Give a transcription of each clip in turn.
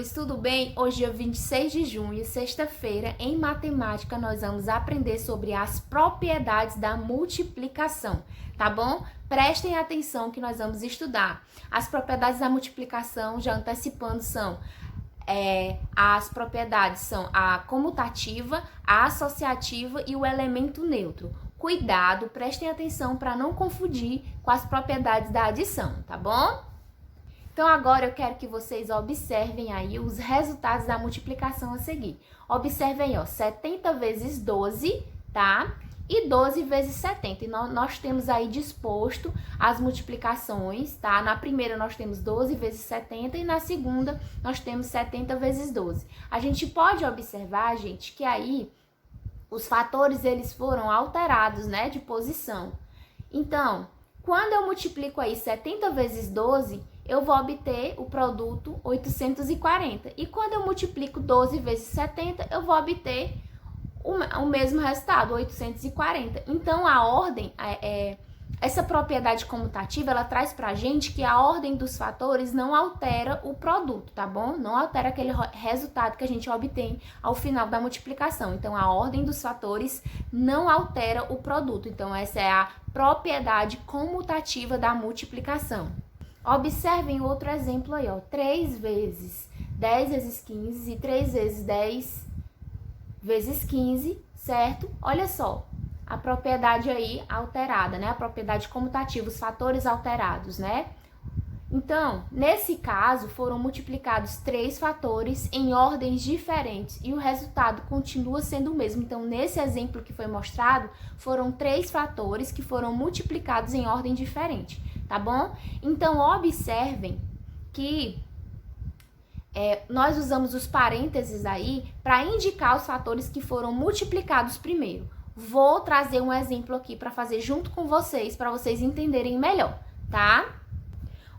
professores, tudo bem? Hoje é 26 de junho, sexta-feira, em matemática, nós vamos aprender sobre as propriedades da multiplicação, tá bom? Prestem atenção que nós vamos estudar. As propriedades da multiplicação, já antecipando, são as propriedades são a comutativa, a associativa e o elemento neutro. Cuidado, prestem atenção para não confundir com as propriedades da adição, tá bom? Então, agora eu quero que vocês observem aí os resultados da multiplicação a seguir. Observem, ó, 70 vezes 12, tá? E 12 vezes 70. E nós temos aí disposto as multiplicações, tá? Na primeira nós temos 12 vezes 70 e na segunda nós temos 70 vezes 12. A gente pode observar, gente, que aí os fatores eles foram alterados, né, de posição. Então, quando eu multiplico aí 70 vezes 12, eu vou obter o produto 840. E quando eu multiplico 12 vezes 70, eu vou obter o mesmo resultado, 840. Então, a ordem, essa propriedade comutativa, ela traz pra gente que a ordem dos fatores não altera o produto, tá bom? Não altera aquele resultado que a gente obtém ao final da multiplicação. Então, a ordem dos fatores não altera o produto. Então, essa é a propriedade comutativa da multiplicação. Observem outro exemplo aí, ó. 3 vezes 10 vezes 15 e 3 vezes 10 vezes 15, certo? Olha só, a propriedade aí alterada, né? A propriedade comutativa, os fatores alterados, né? Então, nesse caso, foram multiplicados 3 fatores em ordens diferentes e o resultado continua sendo o mesmo. Então, nesse exemplo que foi mostrado, foram 3 fatores que foram multiplicados em ordem diferente, tá bom? Então, observem que nós usamos os parênteses aí para indicar os fatores que foram multiplicados primeiro. Vou trazer um exemplo aqui para fazer junto com vocês, para vocês entenderem melhor, tá?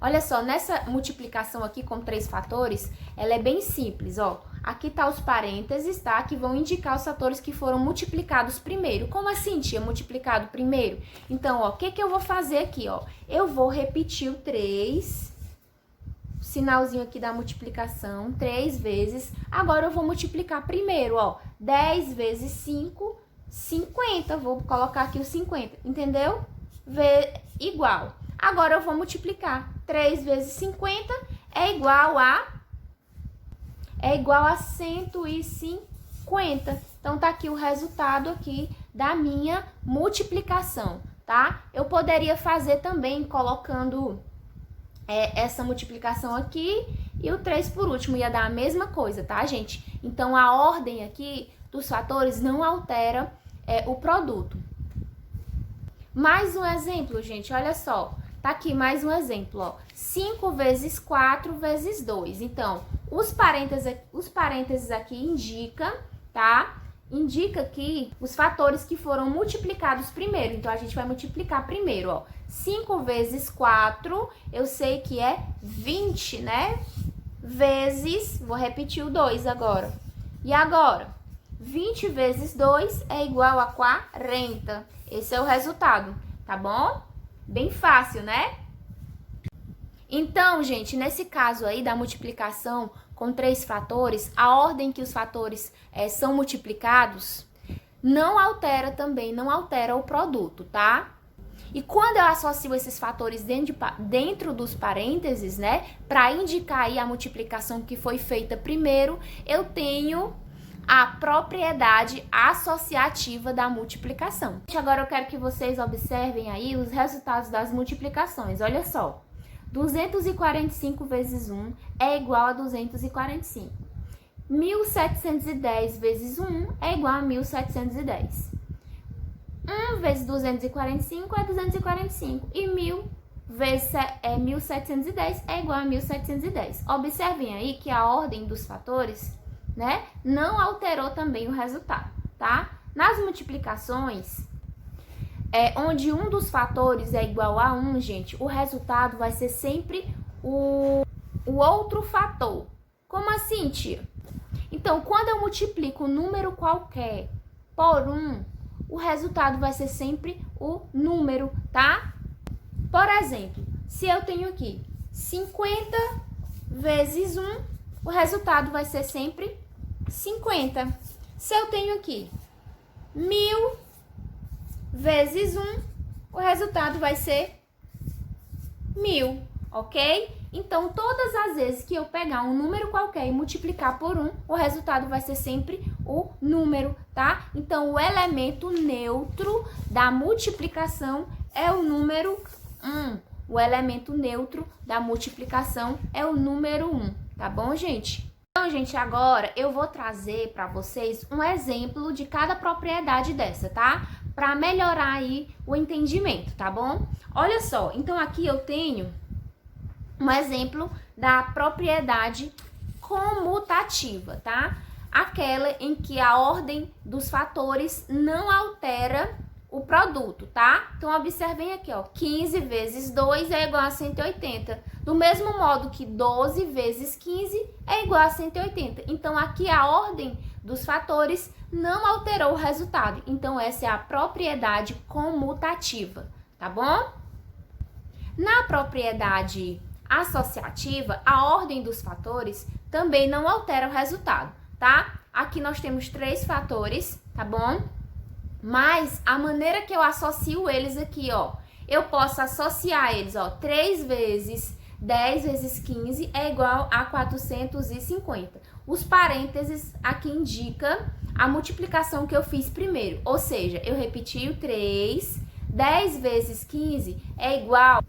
Olha só, nessa multiplicação aqui com 3 fatores, ela é bem simples, ó. Aqui tá os parênteses, tá? Que vão indicar os fatores que foram multiplicados primeiro. Como assim, tia? Multiplicado primeiro? Então, ó, o que eu vou fazer aqui, ó? Eu vou repetir o 3, sinalzinho aqui da multiplicação, 3 vezes. Agora eu vou multiplicar primeiro, ó. 10 vezes 5, 50. Vou colocar aqui o 50, entendeu? Igual. Agora eu vou multiplicar. 3 vezes 50 é igual a 150. Então, tá aqui o resultado aqui da minha multiplicação, tá? Eu poderia fazer também colocando essa multiplicação aqui e o 3 por último. Ia dar a mesma coisa, tá, gente? Então, a ordem aqui dos fatores não altera o produto. Mais um exemplo, gente, olha só. Tá aqui mais um exemplo, ó. 5 vezes 4 vezes 2. Então, os parênteses aqui indica, tá? Indica aqui os fatores que foram multiplicados primeiro. Então, a gente vai multiplicar primeiro, ó. 5 vezes 4, eu sei que é 20, né? Vezes, vou repetir o 2 agora. E agora? 20 vezes 2 é igual a 40. Esse é o resultado, tá bom? Bem fácil, né? Então, gente, nesse caso aí da multiplicação com 3 fatores, a ordem que os fatores são multiplicados não altera o produto, tá? E quando eu associo esses fatores dentro dos parênteses, né, para indicar aí a multiplicação que foi feita primeiro, eu tenho a propriedade associativa da multiplicação. Agora eu quero que vocês observem aí os resultados das multiplicações. Olha só, 245 vezes 1 é igual a 245. 1710 vezes 1 é igual a 1710. 1 vezes 245 é 245. E 1000 vezes 1710 é igual a 1710. Observem aí que a ordem dos fatores, né, não alterou também o resultado, tá? Nas multiplicações, onde um dos fatores é igual a 1, gente, o resultado vai ser sempre o outro fator. Como assim, tia? Então, quando eu multiplico um número qualquer por 1, o resultado vai ser sempre o número, tá? Por exemplo, se eu tenho aqui 50 vezes 1 o resultado vai ser sempre 50. Se eu tenho aqui 1000 vezes 1, o resultado vai ser 1000, ok? Então, todas as vezes que eu pegar um número qualquer e multiplicar por 1, o resultado vai ser sempre o número, tá? Então, o elemento neutro da multiplicação é o número 1. O elemento neutro da multiplicação é o número 1, tá bom, gente? Então, gente, agora eu vou trazer para vocês um exemplo de cada propriedade dessa, tá? Para melhorar aí o entendimento, tá bom? Olha só, então aqui eu tenho um exemplo da propriedade comutativa, tá? Aquela em que a ordem dos fatores não altera o produto, tá? Então, observem aqui, ó, 15 vezes 2 é igual a 180. Do mesmo modo que 12 vezes 15 é igual a 180. Então, aqui a ordem dos fatores não alterou o resultado. Então, essa é a propriedade comutativa, tá bom? Na propriedade associativa, a ordem dos fatores também não altera o resultado, tá? Aqui nós temos 3 fatores, tá bom? Mas a maneira que eu associo eles aqui, ó, eu posso associar eles, ó, 3 vezes 10 vezes 15 é igual a 450. Os parênteses aqui indica a multiplicação que eu fiz primeiro, ou seja, eu repeti o 3, 10 vezes 15 é igual,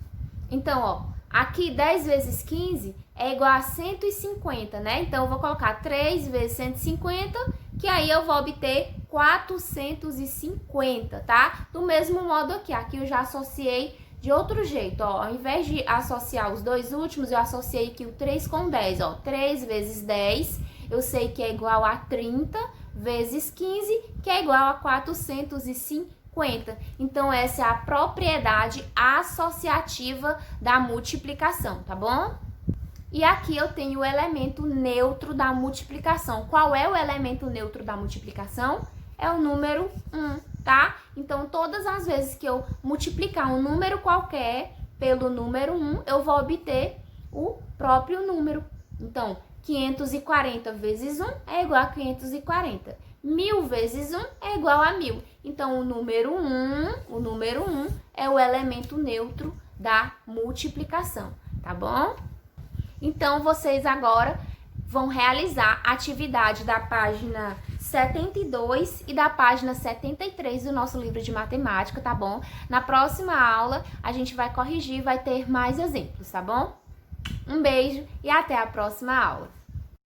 então, ó, aqui 10 vezes 15 é igual a 150, né? Então, eu vou colocar 3 vezes 150, que aí eu vou obter 450, tá? Do mesmo modo aqui eu já associei de outro jeito, ó. Ao invés de associar os dois últimos, eu associei aqui o 3 com 10, ó. 3 vezes 10, eu sei que é igual a 30, vezes 15, que é igual a 450. Então, essa é a propriedade associativa da multiplicação, tá bom? E aqui eu tenho o elemento neutro da multiplicação. Qual é o elemento neutro da multiplicação? É o número 1, tá? Então, todas as vezes que eu multiplicar um número qualquer pelo número 1, eu vou obter o próprio número. Então, 540 vezes 1 é igual a 540. 1000 vezes 1 é igual a 1000. Então, o número 1 é o elemento neutro da multiplicação, tá bom? Então, vocês agora vão realizar a atividade da página 72 e da página 73 do nosso livro de matemática, tá bom? Na próxima aula, a gente vai corrigir, vai ter mais exemplos, tá bom? Um beijo e até a próxima aula.